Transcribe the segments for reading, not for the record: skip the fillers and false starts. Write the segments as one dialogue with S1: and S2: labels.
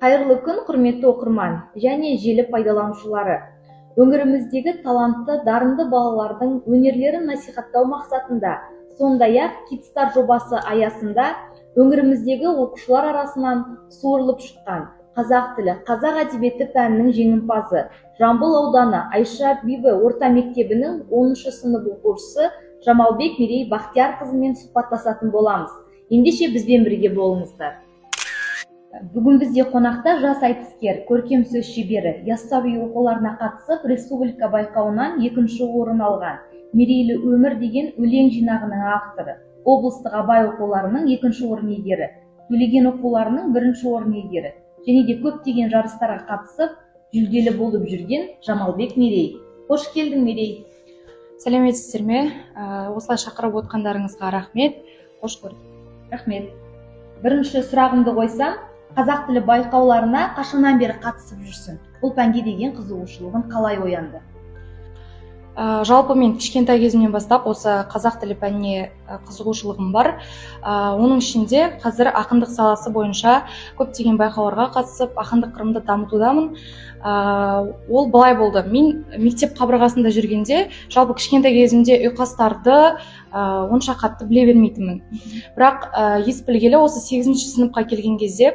S1: Қайырлы күн, құрметті оқырман және желі пайдаланушылары. Өңіріміздегі талантты, дарынды балалардың өнерлерін насихаттау мақсатында, сондай-ақ Кидстар жобасы аясында өңіріміздегі оқушылар арасынан суырылып шыққан қазақ тілі, қазақ әдебиеті пәнінің жеңімпазы, Жамбыл ауданы Айша Бибі орта мектебінің 10 сынып оқушысы Жамалбек Мерей Бақтиярқызымен сұхбаттасатын боламыз. Ендеше бізбен бірге болыңыздар. Бүгін бізде қонақта жас айтыскер, көркем сөз шебері, яссауи оқуларына қатысып, республика байқауынан 2 орын алған Мерейлі өмір деген өлең жинағының авторы, облыстық Абай оқуларының 2 орын иегері, Төлеген оқуларының 1 орын иегері және де көптеген жарыстарға қатысып, жүлделі болып жүрген Жамалбек Мерей. Қош келдің, Мерей.
S2: Сәлеметсіздер ме? Осылай шақырып отқандарыңызға рахмет. Қош көрдік.
S1: Рахмет. Бірінші сұрағымды қойсам, қазақ тілі байқауларына қашаннан бері қатысып жүрсің? Бұл пәнге деген қызығушылығың қалай оянды?
S2: Жалпы мен кішкентай кезімнен бастап осы қазақ тілі пәніне қызығушылығым бар. Оның ішінде қазір ақындық саласы бойынша көптеген байқауларға қатысып, ақындық қырымды дамытудамын. Ол былай болды. Мен мектеп қабырғасында жүргенде, жалпы кішкентай кезімде ұйқастарды онша қатты біле бермейтінмін. Бірақ ес білгелі осы 8 сыныпқа келген кезде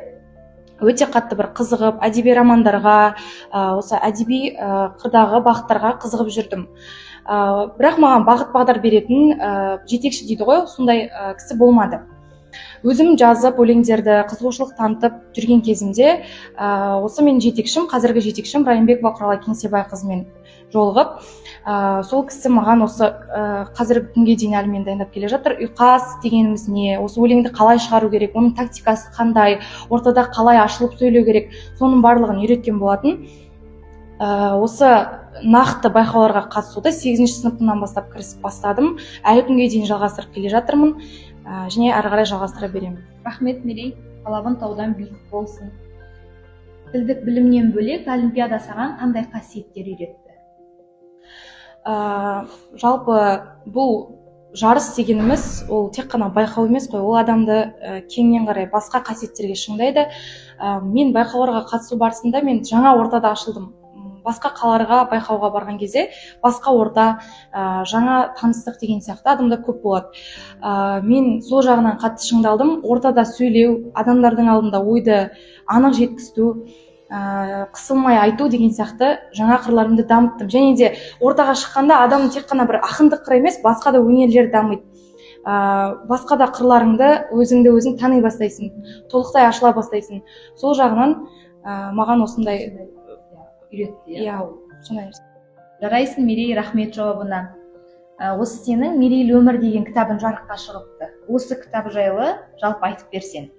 S2: өте қатты бір қызығып, әдеби романдарға, осы әдеби қырдағы бағыттарға қызығып жүрдім. Бірақ маған бағыт-бағдар беретін жетекші дейді ғой, сондай кісі болмады. Өзім жазып, өлеңдерді қызығушылық танытып жүрген кезімде, осы мен жетекшім, қазіргі жетекшім Райымбекова Құралай Кеңсебайқызымен жолығып, сол кісі маған осы қазіргі күнге дейін әлі мені дайындап келе жатыр. Ұйқас дегеніміз не, осы өлеңді қалай шығару керек, оның тактикасы қандай, ортада қалай ашылып сөйлеу керек, соның барлығын үйреткен болатын. Осы нақты байқауларға қатысуды 8 сыныптан бастап кірісіп бастадым. Әлі күнге дейін жалғастырып келе жатырмын және әрі қарай жалғастыра беремін.
S1: Рахмет, Мерей. Талабың таудан биік болсын. Тілдік білімнен бөлек олимпиада саған қандай қасиеттер үйретті?
S2: Жалпы бұл жарыс дегеніміз ол тек қана байқау емес қой, ол адамды кеңінен қарай басқа қасиеттерге шыңдайды. Мен байқауларға қатысу барысында мен жаңа ортада ашылдым. Басқа қалаларға байқауға барған кезде басқа орта, жаңа таныстық деген сияқты адамдар көп болады. Мен сол жағынан қатты шыңдалдым. Ортада сөйлеу, адамдардың алдында ойды анық жеткізу, қысылмай айту деген сияқты жаңа қырларымды дамыттым. Және де ортаға шыққанда адам тек қана бір ақындық қыры емес, басқа да өнерлер дамиды. Басқа да қырларыңды өзіңді өзің тани бастайсың, толықтай ашыла бастайсың. Сол жағынан маған осындай
S1: үйретті.
S2: Сондай.
S1: Жарайсың, Мерей, рахмет жауабына. Осы сенің Мерейлі өмір деген кітабың жарыққа шығыпты. Осы кітап жайлы жалпы айтып берсең.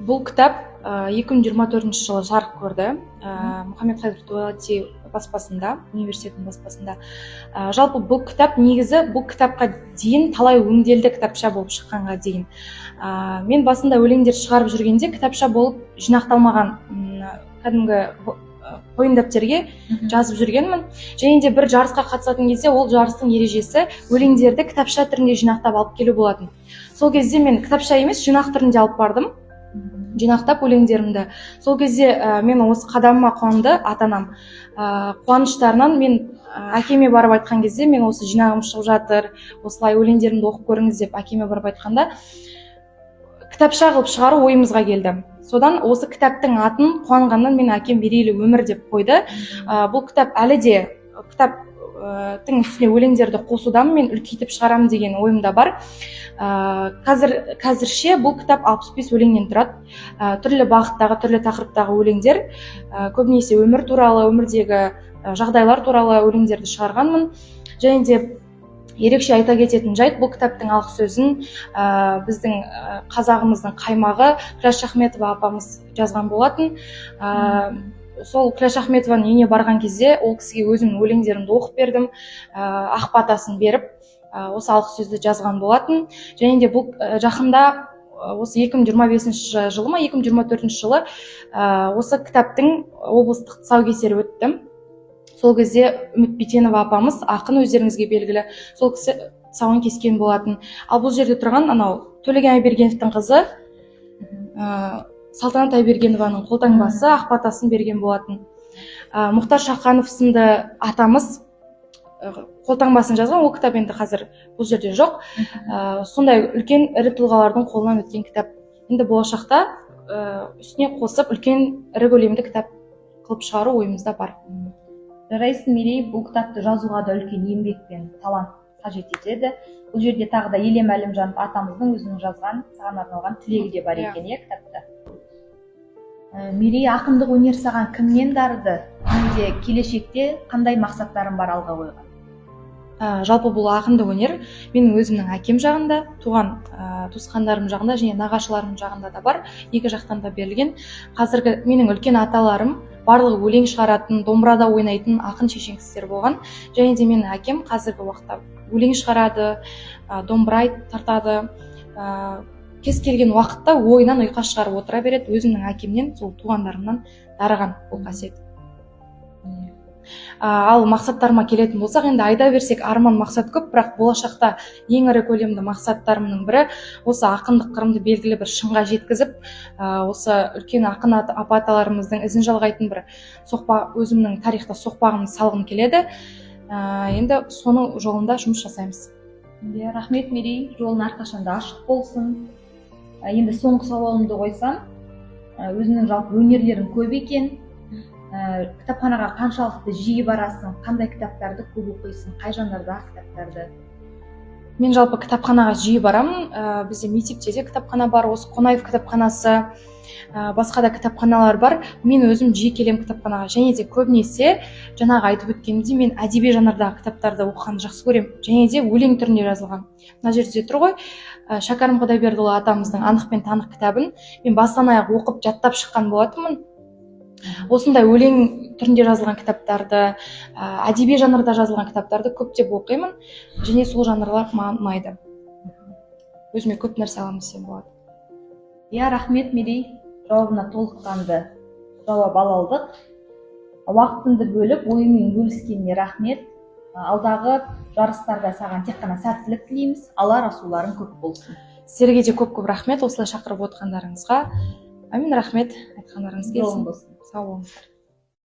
S2: Бұл кітап 2024 жылы жарық көрді. Мұхаммед Хайдар Дулати баспасында, университеттің баспасында. Жалпы бұл кітап негізі бұл кітапқа дейін талай өңделді кітапша болып шыққанға дейін. Мен басында өлеңдер шығарып жүргенде кітапша болып жинақталмаған кәдімгі қойын дәптерге жазып жүргенмін. Және де бір жарысқа қатысатын кезде ол жарыстың ережесі өлеңдерді кітапша түрінде жинақтап алып келу болатын. Сол кезде мен кітапша емес, жинақ түрінде алып бардым. Жинақтап өлеңдерімді. Сол кезде мен осы қадамыма қуанды ата-анам. Қуаныштарынан мен әкеме барып айтқан кезде, мен осы жинағым шығып жатыр, осылай өлеңдерімді оқып көріңіз деп әкеме барып айтқанда, кітапша қылып шығару ойымызға келді. Содан осы кітаптың атын қуанғаннан мен әкем Мерейлі өмір деп қойды. Бұл кітап әлі де кітаптың үстіне өлеңдерді қосудамын, мен үлкейтіп шығарамын деген ойымда бар. Қазірше бұл кітап 65 өлеңнен тұрады. Түрлі бағыттағы, түрлі тақырыптағы өлеңдер, көбінесе өмір туралы, өмірдегі жағдайлар туралы өлеңдерді шығарғанмын. Және де ерекше айта кететін жайт, бұл кітаптың алғы сөзін біздің қазағымыздың қаймағы Күләш Ахметова апамыз жазған болатын. Сол Күләш Ахметованың үйіне барған кезде ол кісіге өзімнің өлеңдерімді оқып бердім, ақ батасын беріп, осы алғы сөзді жазған болатын. Және де бұл жақында осы 2025 жылы ма, 2024 жылы осы кітаптың облыстық тұсаукесері өтті. Сол кезде Үміт Битенова апамыз, ақын, өздеріңізге белгілі, сол кісі тұсауын кескен болатын. Ал бұл жерде тұрған анау Төлеген Айбергеновтың қызы Салтанат Айбергенованың қолтаңбасы ақ батасын берген болатын. Мұхтар Шаханов сынды атамыз қолтаңбасын жазған, ол кітап енді қазір бұл жерде жоқ. Сондай үлкен ірі тұлғалардың қолынан өткен кітап. Енді болашақта үстіне қосып үлкен ірі көлемді кітап қылып шығару ойымызда бар.
S1: Жарайсың Мерей, бұл кітапты жазуға да үлкен еңбек пен талант қажет етеді. Бұл жерде тағы да Елем Әлімжанов атамыздың өзінің жазған, саған арналған тілегі де бар екен, кітапта. Мерей, ақындық өнер саған кімнен дарыды? Менде келешекте қандай мақсаттарың бар алға қойған?
S2: Жалпы бұл ақындық өнер менің өзімнің әкем жағында, туған туысқандарым жағында және нағашыларым жағында да бар, екі жақтан да берілген. Қазіргі менің үлкен аталарым барлығы өлең шығаратын, домбырада ойнайтын ақын шешен кісілер болған. Және де менің әкем қазіргі уақытта өлең шығарады, домбыра тартады, кез келген уақытта ойынан ұйқас шығарып отыра береді. Өзімнің әкемнен, сол туғандарымнан дарыған бұл қасиет. Ал мақсаттарыма келетін болсақ, енді айта берсек арман мақсат көп, бірақ болашақта ең ірі көлемді мақсаттарымның бірі осы ақындық қырымды белгілі бір шыңға жеткізіп, осы үлкен ақын апа-аталарымыздың ізін жалғайтын бір өзімнің тарихта соқпағымды салғым келеді. Енді соның жолында жұмыс жасаймыз.
S1: Рахмет Мерей, жолың әрқашанда ашық болсын. Енді соңғы сауалымды қойсам, өзіңнің жалпы өнерлерің көп екен. Кітапханаға қаншалықты жиі барасың, қандай кітаптарды көп оқисың, қай жанрдағы кітаптарды?
S2: Мен жалпы кітапханаға жиі барамын. Бізде мектепте де кітапхана бар, осы Қонаев кітапханасы, басқа да кітапханалар бар. Мен өзім жиі келем кітапханаға, және де көбінесе жаңағы айтып өткенімдей мен әдеби жанрдағы кітаптарды оқығанды жақсы көрем, және де өлең түрінде жазылған. Мына жерде тұр ғой, Шәкәрім Құдайбердіұлы атамыздың Анық пен Танық кітабын мен бастан аяқ оқып жаттап шыққан болатынмын. Осындай өлең түрінде жазылған кітаптарды, әдеби жанрда жазылған кітаптарды көптеп оқимын, және сол жанрлар маған ұнайды. Өзіме көп нәрсе аламын десем болады.
S1: Рахмет Мерей, жауабына толыққанды жауап ала алдық. Уақытыңды бөліп, ойыңмен бөліскеніне рахмет. Алдағы жарыстарда саған тек қана сәттілік тілейміз. Алар асуларың көп болсын.
S2: Сіздерге де көп рахмет осылай шақырып отқандарыңызға. Амин, рахмет, айтқандарыңыз келсін.
S1: Сау болыңыздар.